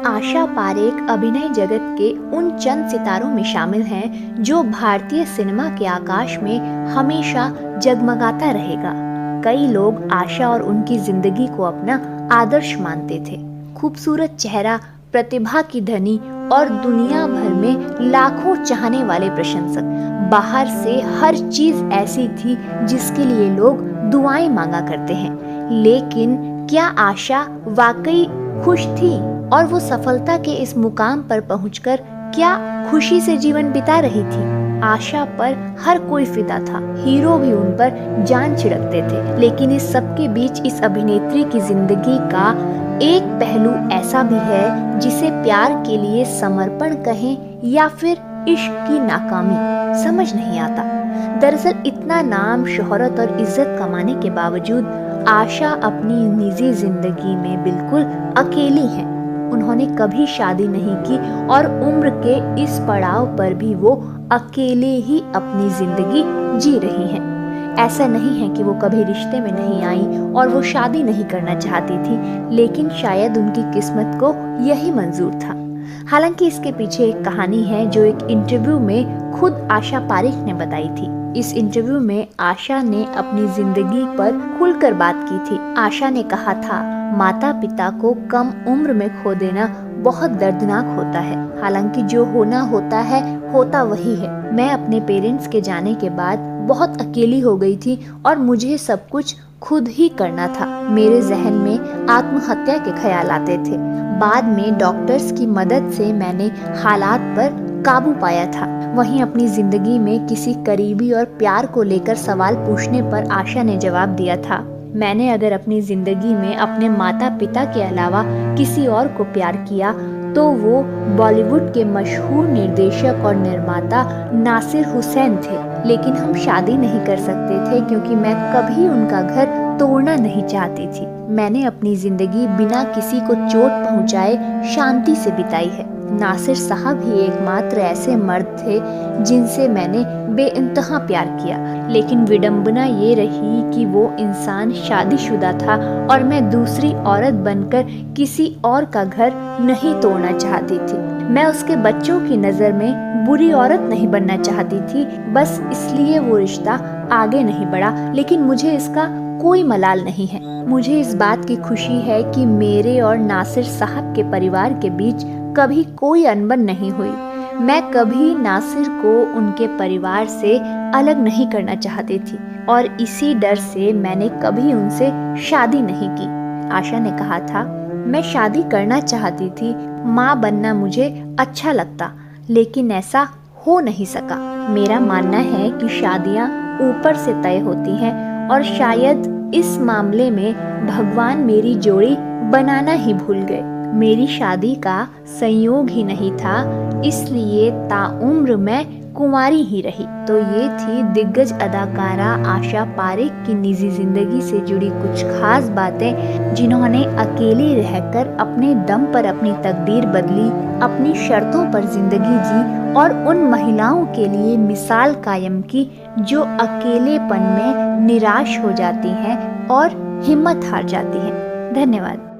आशा पारेख अभिनय जगत के उन चंद सितारों में शामिल हैं जो भारतीय सिनेमा के आकाश में हमेशा जगमगाता रहेगा। कई लोग आशा और उनकी जिंदगी को अपना आदर्श मानते थे। खूबसूरत चेहरा, प्रतिभा की धनी और दुनिया भर में लाखों चाहने वाले प्रशंसक। बाहर से हर चीज ऐसी थी जिसके लिए लोग दुआएं मांगा करते हैं। लेकिन क्या आशा वाकई खुश थी? और वो सफलता के इस मुकाम पर पहुंचकर क्या खुशी से जीवन बिता रही थी? आशा पर हर कोई फिदा था, हीरो भी उन पर जान छिड़कते थे। लेकिन इस सब के बीच इस अभिनेत्री की जिंदगी का एक पहलू ऐसा भी है जिसे प्यार के लिए समर्पण कहें या फिर इश्क की नाकामी, समझ नहीं आता। दरअसल इतना नाम, शोहरत और इज्जत कमाने के बावजूद आशा अपनी निजी जिंदगी में बिल्कुल अकेली है। उन्होंने कभी शादी नहीं की और उम्र के इस पड़ाव पर भी वो अकेले ही अपनी जिंदगी जी रही हैं। ऐसा नहीं है कि वो कभी रिश्ते में नहीं आई और वो शादी नहीं करना चाहती थी, लेकिन शायद उनकी किस्मत को यही मंजूर था। हालांकि इसके पीछे एक कहानी है जो एक इंटरव्यू में खुद आशा पारेख ने बताई थी। इस इंटरव्यू में आशा ने अपनी जिंदगी पर खुलकर बात की थी। आशा ने कहा था, माता पिता को कम उम्र में खो देना बहुत दर्दनाक होता है। हालांकि जो होना होता है, होता वही है। मैं अपने पेरेंट्स के जाने के बाद बहुत अकेली हो गई थी और मुझे सब कुछ खुद ही करना था। मेरे जहन में आत्महत्या के ख्याल आते थे। बाद में डॉक्टर्स की मदद से मैंने हालात पर काबू पाया था। वहीं अपनी जिंदगी में किसी करीबी और प्यार को लेकर सवाल पूछने पर आशा ने जवाब दिया था, मैंने अगर अपनी जिंदगी में अपने माता पिता के अलावा किसी और को प्यार किया तो वो बॉलीवुड के मशहूर निर्देशक और निर्माता नासिर हुसैन थे। लेकिन हम शादी नहीं कर सकते थे क्योंकि मैं कभी उनका घर तोड़ना नहीं चाहती थी। मैंने अपनी जिंदगी बिना किसी को चोट पहुंचाए शांति से बिताई है। नासिर साहब ही एकमात्र ऐसे मर्द थे जिनसे मैंने बेइंतहा प्यार किया। लेकिन विडंबना ये रही कि वो इंसान शादीशुदा था और मैं दूसरी औरत बनकर किसी और का घर नहीं तोड़ना चाहती थी। मैं उसके बच्चों की नजर में बुरी औरत नहीं बनना चाहती थी। बस इसलिए वो रिश्ता आगे नहीं बढ़ा। लेकिन मुझे इसका कोई मलाल नहीं है। मुझे इस बात की खुशी है कि मेरे और नासिर साहब के परिवार के बीच कभी कोई अनबन नहीं हुई। मैं कभी नासिर को उनके परिवार से अलग नहीं करना चाहती थी और इसी डर से मैंने कभी उनसे शादी नहीं की। आशा ने कहा था, मैं शादी करना चाहती थी, माँ बनना मुझे अच्छा लगता, लेकिन ऐसा हो नहीं सका। मेरा मानना है कि शादियाँ ऊपर से तय होती हैं और शायद इस मामले में भगवान मेरी जोड़ी बनाना ही भूल गए। मेरी शादी का संयोग ही नहीं था, इसलिए ताउम्र मैं कुंवारी ही रही। तो ये थी दिग्गज अदाकारा आशा पारेख की निजी जिंदगी से जुड़ी कुछ खास बातें, जिन्होंने अकेली रहकर अपने दम पर अपनी तकदीर बदली, अपनी शर्तों पर जिंदगी जी और उन महिलाओं के लिए मिसाल कायम की जो अकेलेपन में निराश हो जाती हैं और हिम्मत हार जाती हैं। धन्यवाद।